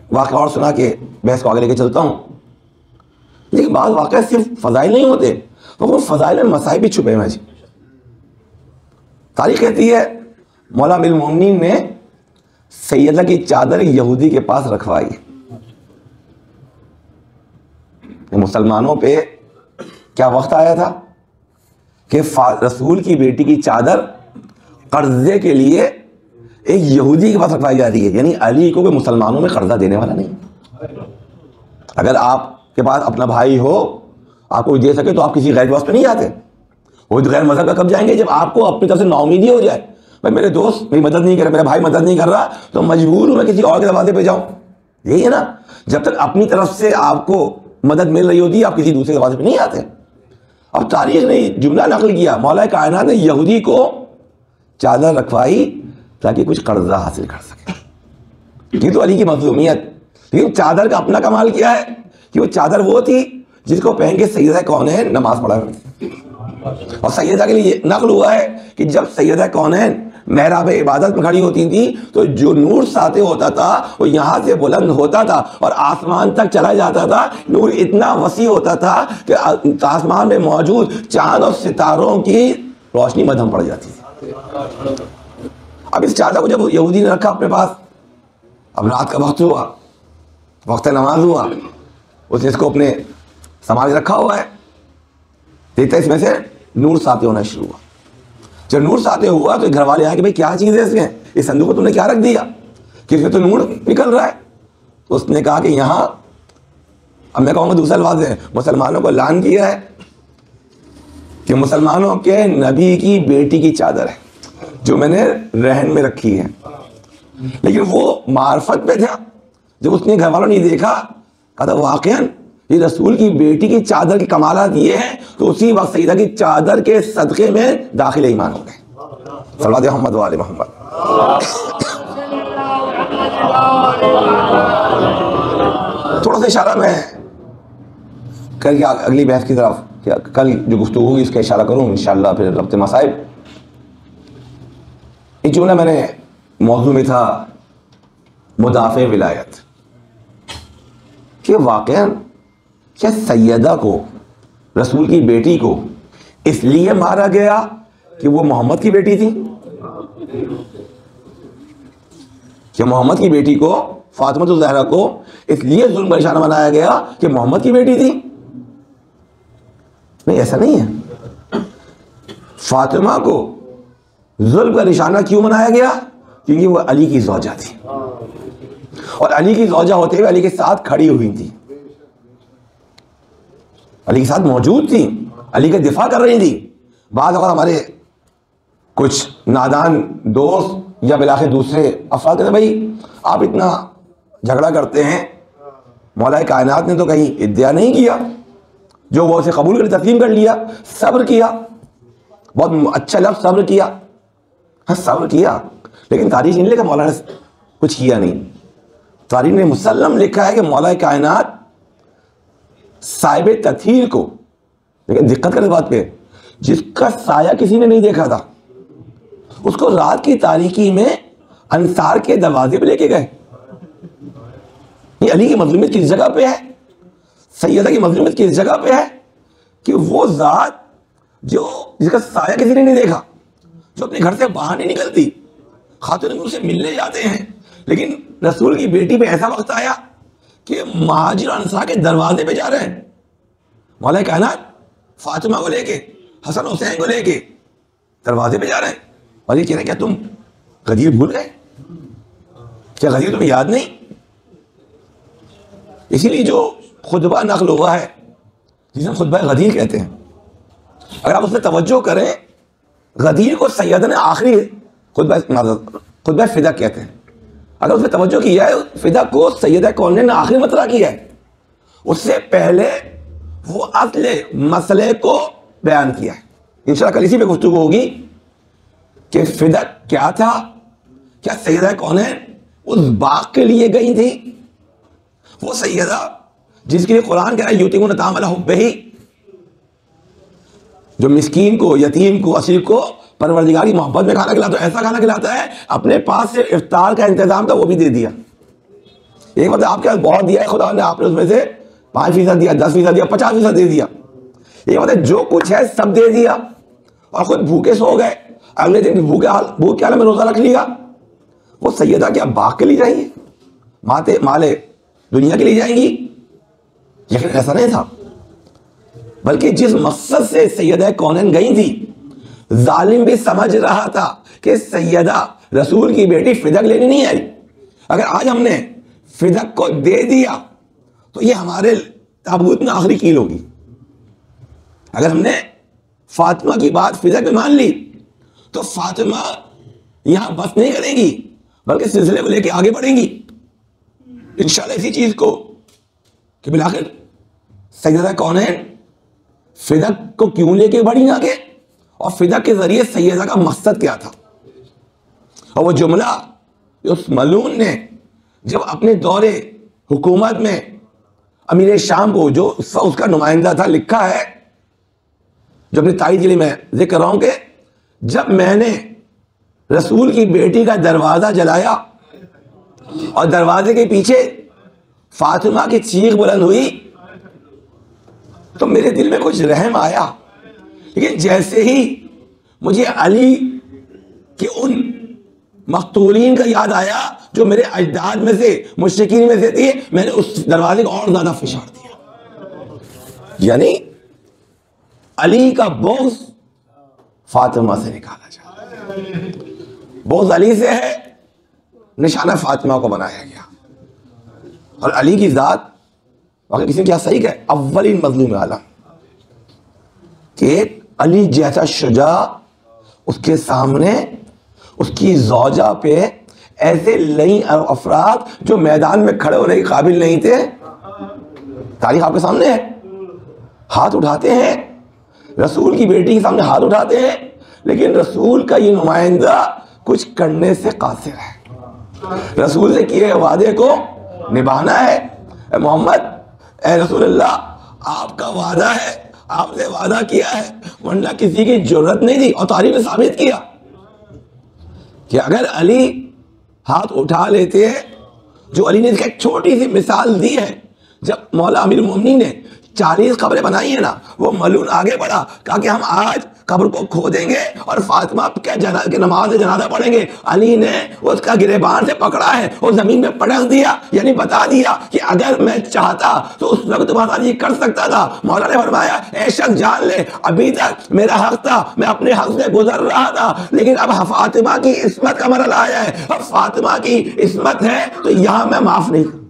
واقعہ اور سنا کے بحث کو آگے لے کے چلتا ہوں. لیکن بعض واقعہ صرف فضائل نہیں ہوتے, وہ فضائل میں مصائب بھی چھپے ہیں جی. تاریخ کہتی ہے مولا امیر المومنین نے سیدہ کی چادر یہودی کے پاس رکھوائی. مسلمانوں پہ کیا وقت آیا تھا کہ رسول کی بیٹی کی چادر قرضے کے لیے ایک یہودی کے پاس رکھوائی جا رہی ہے. یعنی علی کو کوئی مسلمانوں میں قرضہ دینے والا نہیں. اگر آپ کے پاس اپنا بھائی ہو, آپ کو دے سکے تو آپ کسی غیر دوست پہ نہیں جاتے. وہ غیر مذہب کا کب جائیں گے؟ جب آپ کو اپنی طرف سے ناامیدی ہو جائے, بھائی میرے دوست میری مدد نہیں کر رہا, میرا بھائی مدد نہیں کر رہا, تو مجبور ہوں میں کسی اور کے دروازے پہ جاؤں. یہی ہے نا, جب تک اپنی طرف سے آپ کو مدد مل رہی ہوتی ہے آپ کسی دوسرے دروازے پہ نہیں آتے. اب تاریخ نے جملہ نقل کیا, مولا کائنات نے یہودی کو چادر رکھوائی تاکہ کچھ قرضہ حاصل کر سکے. یہ تو علی کی مظلومیت. لیکن چادر کا اپنا کمال کیا ہے کہ وہ چادر وہ تھی جس کو پہن کے سیدہ کونین نماز پڑھا کرتی. اور سیدہ کے لیے نقل ہوا ہے کہ جب سیدہ کونین محراب عبادت میں کھڑی ہوتی تھی تو جو نور ساطع ہوتا تھا وہ یہاں سے بلند ہوتا تھا اور آسمان تک چلا جاتا تھا. نور اتنا وسیع ہوتا تھا کہ آسمان میں موجود چاند اور ستاروں کی روشنی مدھم پڑ جاتی تھی. اب اس چادر کو جب یہودی نے رکھا اپنے پاس, اب رات کا وقت ہوا, وقت نماز ہوا, اس نے اس کو اپنے سامان رکھا ہوا ہے, دیکھتا اس میں سے نور ساطع ہونا شروع ہوا. جب نور ساطع ہوا تو گھر والے آئے کہ بھائی کیا چیز ہے اس میں, اس صندوق کو تم نے کیا رکھ دیا کہ اس میں تو نور نکل رہا ہے. تو اس نے کہا کہ یہاں, اب میں کہوں گا دوسرا الفاظ ہے, مسلمانوں کو اعلان کیا ہے کہ مسلمانوں کے نبی کی بیٹی کی چادر ہے جو میں نے رہن میں رکھی ہے. لیکن وہ معرفت پہ تھا. جب اس نے گھر والوں نے دیکھا, کہا تھا واقعاً یہ رسول کی بیٹی کی چادر کے کمالات یہ ہیں, تو اسی وقت سیدہ کی چادر کے صدقے میں داخل ایمان ہو گئے. صلوات محمد و آل محمد. تھوڑا سا اشارہ میں کل کی اگلی بحث کی طرف, کل جو گفتگو ہوگی اس کا اشارہ کروں انشاءاللہ, پھر ربط مصائب. ایک جملہ میں نے موضوع میں تھا مدافع ولایت, کہ واقعاً کیا سیدہ کو, رسول کی بیٹی کو اس لیے مارا گیا کہ وہ محمد کی بیٹی تھی؟ کیا محمد کی بیٹی کو, فاطمہ الزہرا کو اس لیے ظلم کا نشانہ بنایا گیا کہ محمد کی بیٹی تھی؟ نہیں, ایسا نہیں ہے. فاطمہ کو ظلم کا نشانہ کیوں بنایا گیا؟ کیونکہ وہ علی کی زوجہ تھی, اور علی کی زوجہ ہوتے ہوئے علی کے ساتھ کھڑی ہوئی تھی, علی کے ساتھ موجود تھی, علی کا دفاع کر رہی تھی. بعض اوقات ہمارے کچھ نادان دوست یا بالآخر دوسرے افراد کہتے ہیں بھائی آپ اتنا جھگڑا کرتے ہیں, مولا کائنات نے تو کہیں ادعا نہیں کیا, جو وہ اسے قبول کر تسلیم کر لیا, صبر کیا, بہت اچھا لفظ صبر کیا, ہاں صبر کیا, لیکن تاریخ نہیں لکھا مولا نے کچھ کیا نہیں. تاریخ نے مسلم لکھا ہے کہ مولا کائنات صاحب تطہیر کو, لیکن دقت کرنے بات پہ, جس کا سایہ کسی نے نہیں دیکھا تھا اس کو رات کی تاریکی میں انصار کے دروازے پہ لے کے گئے. یہ علی کی مظلومیت کس جگہ پہ ہے, سیدہ کی مظلومیت کس جگہ پہ ہے کہ وہ ذات جو جس کا سایہ کسی نے نہیں دیکھا, جو اپنے گھر سے باہر نہیں نکلتی, خاتون نور سے ملنے جاتے ہیں, لیکن رسول کی بیٹی پہ ایسا وقت آیا کہ مہاجر انصار کے دروازے پہ جا رہے ہیں. مولا کائنات فاطمہ کو لے کے, حسن حسین کو لے کے دروازے پہ جا رہے ہیں, اور یہ کہہ رہے ہیں کیا تم غدیر بھول گئے, کیا غدیر تمہیں یاد نہیں؟ اسی لیے جو خطبہ نقل ہوا ہے جسے خطبہ غدیر کہتے ہیں, اگر آپ اس میں توجہ کریں, غدیر کو سیدہ نے آخری خطبہ فدا کہتے ہیں. اگر اس میں توجہ کیا ہے, فدا کو سیدہ کونین نے آخری مطلع کیا ہے, اس سے پہلے وہ اصل مسئلے کو بیان کیا ہے. انشاءاللہ کل اسی پہ گفتگو ہوگی کہ فدا کیا تھا, کیا سیدہ کونین اس باغ کے لیے گئی تھی, وہ سیدہ جس کے لیے قرآن کہہ رہا ہے یتیمون طعام علی حبہ, جو مسکین کو, یتیم کو, اسیر کو پروردگار کی محبت میں کھانا کھلاتا ہے, ایسا کھانا کھلاتا ہے, اپنے پاس سے افطار کا انتظام تھا وہ بھی دے دیا. ایک مطلب آپ کے پاس بہت دیا ہے خدا نے، آپ نے اس میں سے 5% دیا، 10% دیا، 50% دے دیا. یہ مطلب جو کچھ ہے سب دے دیا اور خود بھوکے سو گئے، اگلے دن بھوک کے حال میں روزہ رکھ لیا. وہ سیدہ کیا باغ کے لیے جائیں گی؟ مالے دنیا کے لیے جائیں گی؟ لیکن ایسا نہیں تھا، بلکہ جس مقصد سے سیدہ کونین گئی تھی، ظالم بھی سمجھ رہا تھا کہ سیدہ رسول کی بیٹی فدق لینے نہیں آئی. اگر آج ہم نے فدق کو دے دیا تو یہ ہمارے تابوت میں آخری کیل ہوگی. اگر ہم نے فاطمہ کی بات فدق میں مان لی تو فاطمہ یہاں بس نہیں کریں گی بلکہ سلسلے کو لے کے آگے بڑھیں گی انشاءاللہ اسی چیز کو کہ بالآخر سیدہ کونین فدق کو کیوں لے کے بڑھی آگے، اور فدق کے ذریعے سیدہ کا مقصد کیا تھا. اور وہ جملہ اس ملعون نے جب اپنے دور حکومت میں امیر شام کو، جو اس کا نمائندہ تھا، لکھا ہے، جو اپنی تائید کے لیے میں ذکر رہا ہوں کہ جب میں نے رسول کی بیٹی کا دروازہ جلایا اور دروازے کے پیچھے فاطمہ کی چیخ بلند ہوئی تو میرے دل میں کچھ رحم آیا، لیکن جیسے ہی مجھے علی کے ان مقتولین کا یاد آیا جو میرے اجداد میں سے مشرکین میں سے تھے، میں نے اس دروازے کو اور زیادہ فشار دیا. یعنی علی کا بغض فاطمہ سے نکالا جائے. بغض علی سے ہے، نشانہ فاطمہ کو بنایا گیا. اور علی کی ذات واقعی کسی نے کیا صحیح کہ اولین مظلوم عالم، کہ ایک علی جیسا شجاع اس کے سامنے اس کی زوجہ پہ ایسے لئی افراد جو میدان میں کھڑے ہونے کے قابل نہیں تھے، تاریخ آپ کے سامنے ہے، ہاتھ اٹھاتے ہیں، رسول کی بیٹی کے سامنے ہاتھ اٹھاتے ہیں، لیکن رسول کا یہ نمائندہ کچھ کرنے سے قاصر ہے. رسول سے کیے وعدے کو نبھانا ہے. اے محمد، اے رسول اللہ، آپ کا وعدہ ہے، آپ نے وعدہ کیا ہے، ورنہ کسی کی جرت نہیں تھی. اور تاریخ نے ثابت کیا کہ اگر علی ہاتھ اٹھا لیتے ہیں، جو علی نے اس کا ایک چھوٹی سی مثال دی ہے، جب مولا امیر المومنین نے 40 قبریں بنائی ہیں نا، وہ ملعون آگے بڑھا کہا کہ ہم آج قبر کو کھو دیں گے اور فاطمہ کے نماز جنازہ پڑھیں گے. علی نے اس کا گریبان سے پکڑا ہے، وہ زمین میں پٹک دیا، یعنی بتا دیا کہ اگر میں چاہتا تو اس وقت بات علی کر سکتا تھا. مولا نے فرمایا اے شخص جان لے، ابھی تک میرا حق تھا، میں اپنے حق سے گزر رہا تھا، لیکن اب فاطمہ کی عصمت کا مرحلہ آیا ہے. اب فاطمہ کی عصمت ہے تو یہاں میں معاف نہیں کروں.